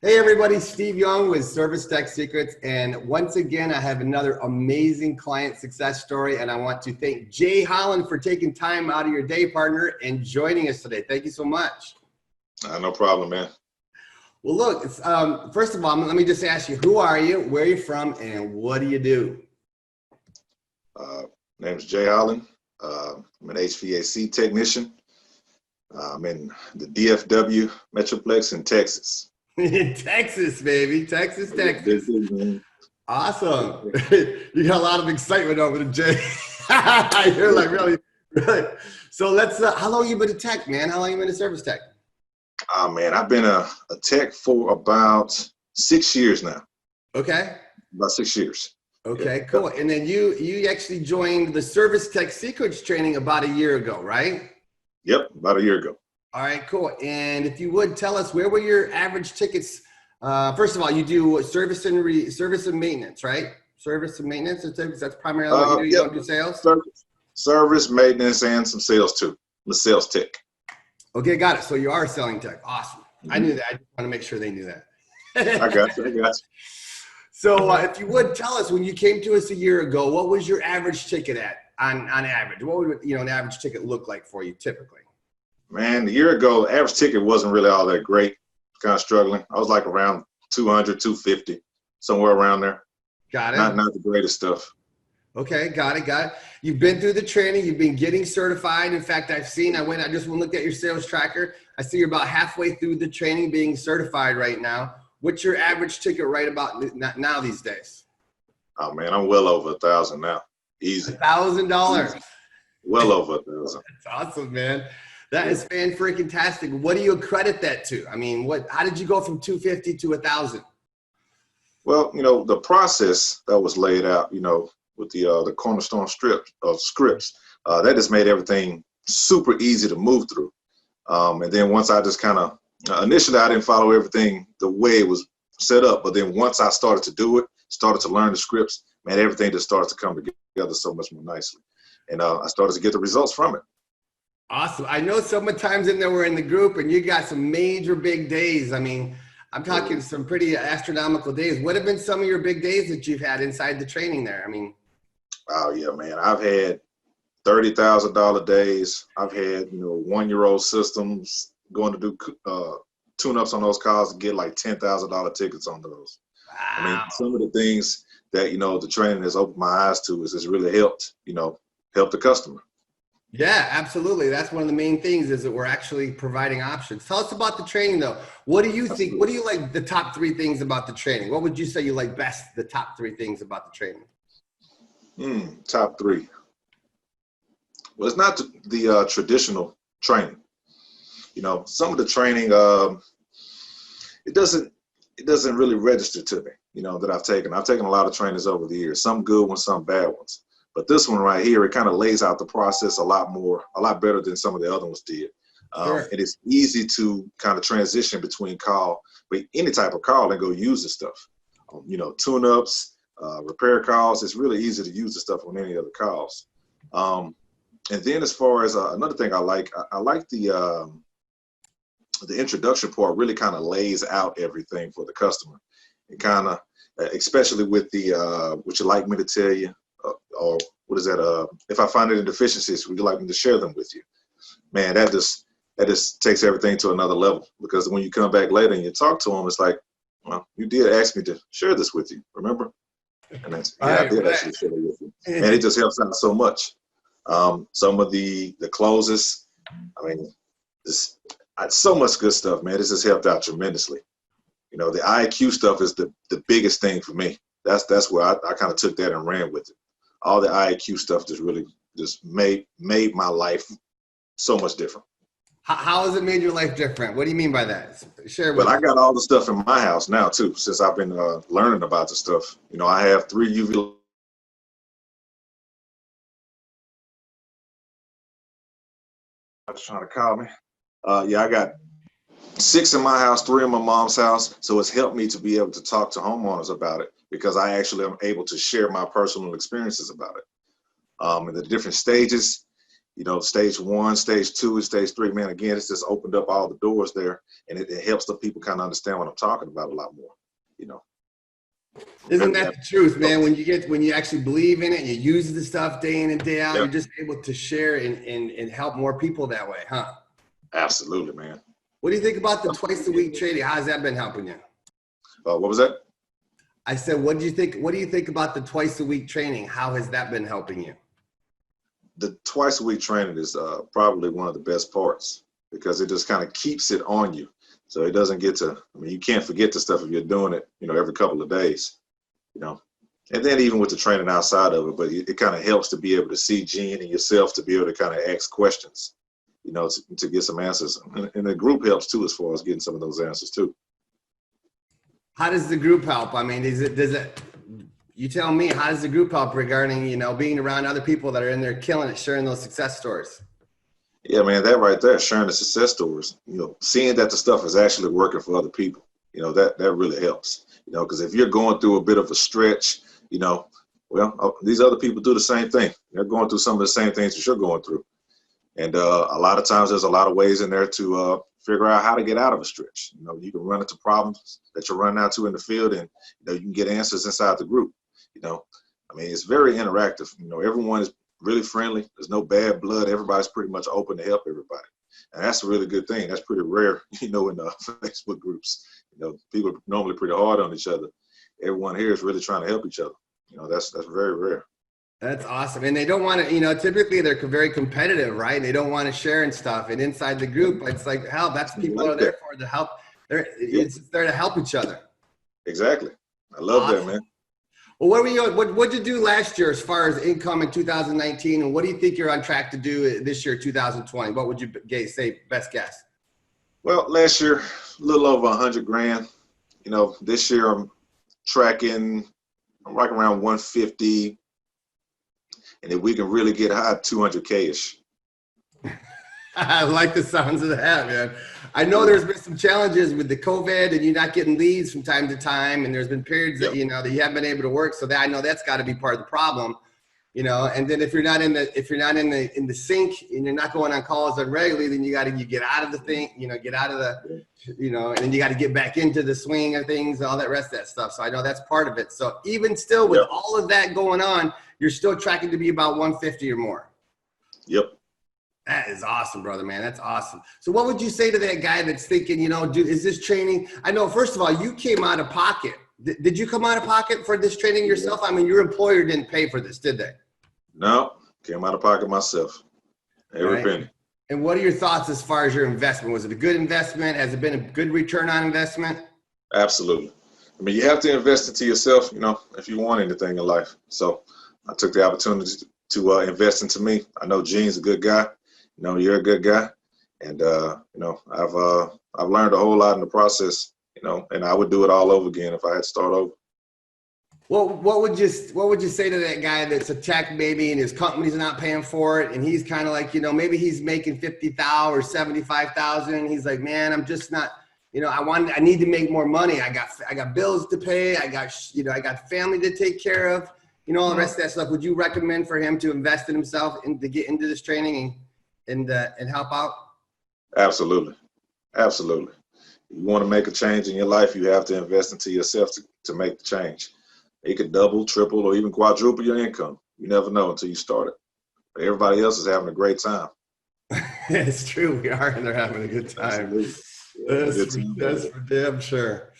Hey everybody, Steve Young with Service Tech Secrets, and once again I have another amazing client success story, and I want to thank Jay Holland for taking time out of your day, partner, and joining us today. Thank you so much. No problem, man. Well, look, first of all, let me just ask you, who are you, where are you from, and what do you do? Name's Jay Holland. I'm an HVAC technician. I'm in the DFW Metroplex in Texas. In Texas, baby. Texas. Awesome. You got a lot of excitement over the Jay. You're like, really? So let's, how long you been a tech, man? How long you been a service tech? Oh, man, I've been a tech for about 6 years now. Okay. About 6 years. Okay, Yeah. cool. And then you actually joined the Service Tech Secrets training about a year ago, right? Yep, about a year ago. All right, cool. And if you would tell us, where were your average tickets? First of all, you do service and maintenance, right? Service and maintenance, that's primarily what you do. You don't do sales? Service, maintenance, and some sales too. I'm a sales tech. Okay, got it. So you are selling tech. Awesome. Mm-hmm. I knew that. I just want to make sure they knew that. I got you. So if you would tell us, when you came to us a year ago, what was your average ticket at on average? What would an average ticket look like for you typically? Man, a year ago, average ticket wasn't really all that great. Kind of struggling. I was like around 200, 250, somewhere around there. Got it. Not the greatest stuff. Okay, got it. You've been through the training. You've been getting certified. In fact, I just went and looked at your sales tracker. I see you're about halfway through the training, being certified right now. What's your average ticket right about now these days? Oh man, I'm well over 1,000 now. Easy. $1,000. Well over 1,000. That's awesome, man. That is fan-freaking-tastic. What do you accredit that to? I mean, how did you go from 250 to 1,000? Well, the process that was laid out, with the cornerstone scripts, that just made everything super easy to move through. And then once I just kind of, initially I didn't follow everything the way it was set up, but then once I started to do it, started to learn the scripts, man, everything just started to come together so much more nicely. And I started to get the results from it. Awesome. I know sometimes in there we're in the group and you got some major big days. I mean, I'm talking some pretty astronomical days. What have been some of your big days that you've had inside the training there? I mean, oh yeah, man. I've had $30,000 days. I've had, 1-year-old systems going to do tune-ups on those cars and get like $10,000 tickets on those. Wow. I mean, some of the things that, the training has opened my eyes to is it's really helped, help the customer. Yeah, absolutely. That's one of the main things, is that we're actually providing options. Tell us about the training though. What do you think? What do you like the top 3 things about the training? What would you say you like best, the top 3 things about the training? Top 3. Well, it's not the traditional training. Some of the training, it doesn't really register to me, that I've taken. I've taken a lot of trainings over the years, some good ones, some bad ones. But this one right here, it kind of lays out the process a lot better than some of the other ones did. Sure. It is easy to kind of transition between call, but any type of call and go use the stuff. Tune-ups, repair calls. It's really easy to use the stuff on any other calls. And then as far as another thing I like the introduction part really kind of lays out everything for the customer. It kind of, especially with the, would you like me to tell you? Or what is that? If I find any deficiencies, would you like me to share them with you? Man, that just takes everything to another level, because when you come back later and you talk to them, it's like, well, you did ask me to share this with you, remember? And I did actually share it with you. And it just helps out so much. Some of the closes, I mean, so much good stuff, man. This has helped out tremendously. The IQ stuff is the biggest thing for me. That's where I kind of took that and ran with it. All the IQ stuff just really made my life so much different. How has it made your life different? What do you mean by that? Share with me. Well, I got all the stuff in my house now too, since I've been learning about the stuff. I have 3 UV. Trying to call me. Yeah, I got 6 in my house, 3 in my mom's house. So it's helped me to be able to talk to homeowners about it, because I actually am able to share my personal experiences about it. And the different stages, stage 1, stage 2, and stage 3, man, again, it's just opened up all the doors there, and it helps the people kind of understand what I'm talking about a lot more, you know. Isn't that the truth, man? When you actually believe in it and you use the stuff day in and day out, you're just able to share and help more people that way, huh? Absolutely, man. What do you think about the twice a week training? How's that been helping you? What was that? I said, what do you think about the twice a week training? How has that been helping you? The twice a week training is probably one of the best parts, because it just kind of keeps it on you. So it doesn't get to, you can't forget the stuff if you're doing it, every couple of days, and then even with the training outside of it, but it kind of helps to be able to see Gene and yourself to be able to kind of ask questions, to get some answers. And the group helps too, as far as getting some of those answers too. How does the group help? I mean, you tell me, how does the group help regarding, being around other people that are in there killing it, sharing those success stories? Yeah, man, that right there, sharing the success stories, seeing that the stuff is actually working for other people, that really helps, because if you're going through a bit of a stretch, these other people do the same thing. They're going through some of the same things that you're going through. And a lot of times there's a lot of ways in there to figure out how to get out of a stretch. You can run into problems that you're running out to in the field, and, you can get answers inside the group. It's very interactive. Everyone is really friendly. There's no bad blood. Everybody's pretty much open to help everybody. And that's a really good thing. That's pretty rare, in Facebook groups. People are normally pretty hard on each other. Everyone here is really trying to help each other. That's very rare. That's awesome. And they don't want to, typically they're very competitive, right? They don't want to share and stuff. And inside the group, it's like, hell, that's people are there for, to help. It's there to help each other. Exactly. I love that, man. Well, what'd you do last year as far as income in 2019? And what do you think you're on track to do this year, 2020? What would you say, best guess? Well, last year, a little over 100 grand. This year I'm tracking, right around 150. And if we can really get high, 200K-ish. I like the sounds of that, man. I know there's been some challenges with the COVID and you're not getting leads from time to time. And there's been periods that, that you haven't been able to work. So that I know that's got to be part of the problem, and then if you're not in the sync and you're not going on calls on regularly, then you get out of the thing, get out of the, and then you got to get back into the swing of things and all that rest of that stuff. So I know that's part of it. So even still with all of that going on, you're still tracking to be about 150 or more. Yep. That is awesome, brother, man. That's awesome. So what would you say to that guy that's thinking, dude, is this training? I know, first of all, you came out of pocket. Did you come out of pocket for this training yourself? I mean, your employer didn't pay for this, did they? No, came out of pocket myself. Every penny. And what are your thoughts as far as your investment? Was it a good investment? Has it been a good return on investment? Absolutely. You have to invest into yourself, if you want anything in life. So I took the opportunity to invest into me. I know Gene's a good guy. You're a good guy. And, I've learned a whole lot in the process, and I would do it all over again if I had to start over. Well, what would you say to that guy that's a tech maybe and his company's not paying for it and he's kind of like, maybe he's making 50,000 or 75,000 and he's like, man, I'm just not, I need to make more money. I got bills to pay. I got family to take care of, all the rest of that stuff. Would you recommend for him to invest in himself and to get into this training and help out? Absolutely. Absolutely. You want to make a change in your life, you have to invest into yourself to make the change. It could double, triple, or even quadruple your income. You never know until you start it. But everybody else is having a great time. It's true. We are, and they're having a good time. That's for damn sure.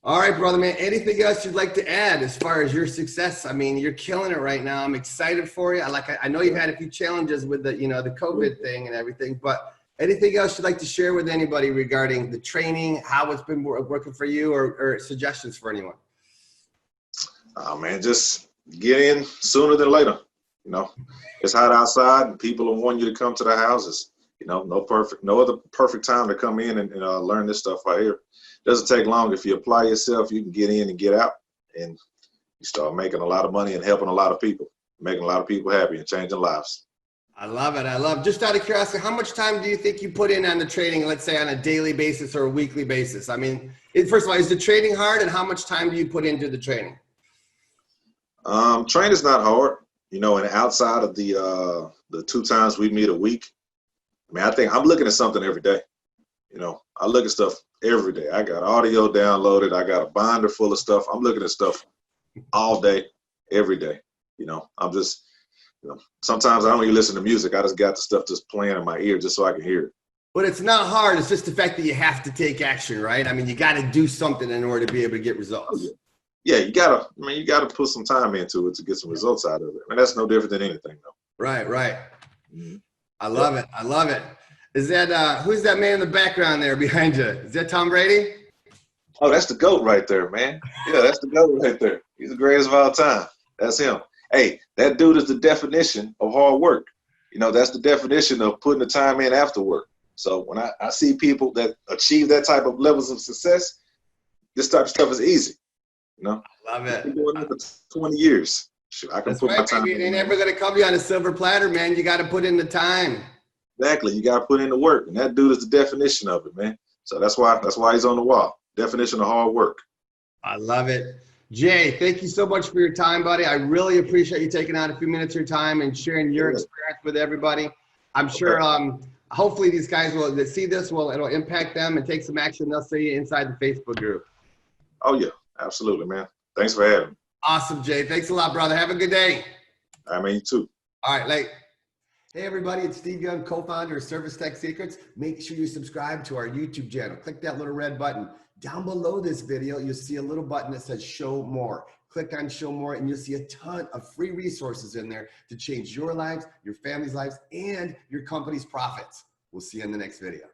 All right, brother, man. Anything else you'd like to add as far as your success? I mean, you're killing it right now. I'm excited for you. I know you've had a few challenges with the, the COVID thing and everything, but anything else you'd like to share with anybody regarding the training, how it's been working for you, or suggestions for anyone? Oh, man, just get in sooner than later. It's hot outside and people will want you to come to the houses. No other perfect time to come in and learn this stuff right here. It doesn't take long. If you apply yourself, you can get in and get out, and you start making a lot of money and helping a lot of people, making a lot of people happy and changing lives. I love it. Just out of curiosity, how much time do you think you put in on the training, let's say on a daily basis or a weekly basis? I mean, first of all, is the training hard, and how much time do you put into the training? Training's not hard. you know, and outside of the 2 times we meet a week, I mean, I think I'm looking at something every day. You know, I look at stuff every day. I got audio downloaded. I got a binder full of stuff. I'm looking at stuff all day, every day. You know, I'm just, you know, sometimes I don't even listen to music. I just got the stuff just playing in my ear just so I can hear it. But it's not hard. It's just the fact that you have to take action, right? I mean, you got to do something in order to be able to get results. Yeah, you gotta put some time into it to get some results out of it. I mean, that's no different than anything, though. Right. I love it. I love it. Is that who's that man in the background there behind you? Is that Tom Brady? Oh, that's the GOAT right there, man. Yeah, that's the GOAT right there. He's the greatest of all time. That's him. Hey, that dude is the definition of hard work. You know, that's the definition of putting the time in after work. So when I see people that achieve that type of levels of success, this type of stuff is easy. You know, I love it. I've been doing it for 20 years. Shoot, I can That's put right, my time baby. in. It ain't ever gonna come to you on a silver platter, man. You got to put in the time. Exactly. You got to put in the work, and that dude is the definition of it, man. So that's why he's on the wall. Definition of hard work. I love it. Jay, thank you so much for your time, buddy. I really appreciate you taking out a few minutes of your time and sharing your experience with everybody. I'm sure, hopefully these guys will see this, it'll impact them and take some action. They'll see you inside the Facebook group. Oh, yeah. Absolutely, man. Thanks for having me. Awesome, Jay. Thanks a lot, brother. Have a good day. I mean, you too. All right, hey everybody, it's Steve Young, co-founder of Service Tech Secrets. Make sure you subscribe to our YouTube channel. Click that little red button. Down below this video, you'll see a little button that says Show More. Click on Show More and you'll see a ton of free resources in there to change your lives, your family's lives, and your company's profits. We'll see you in the next video.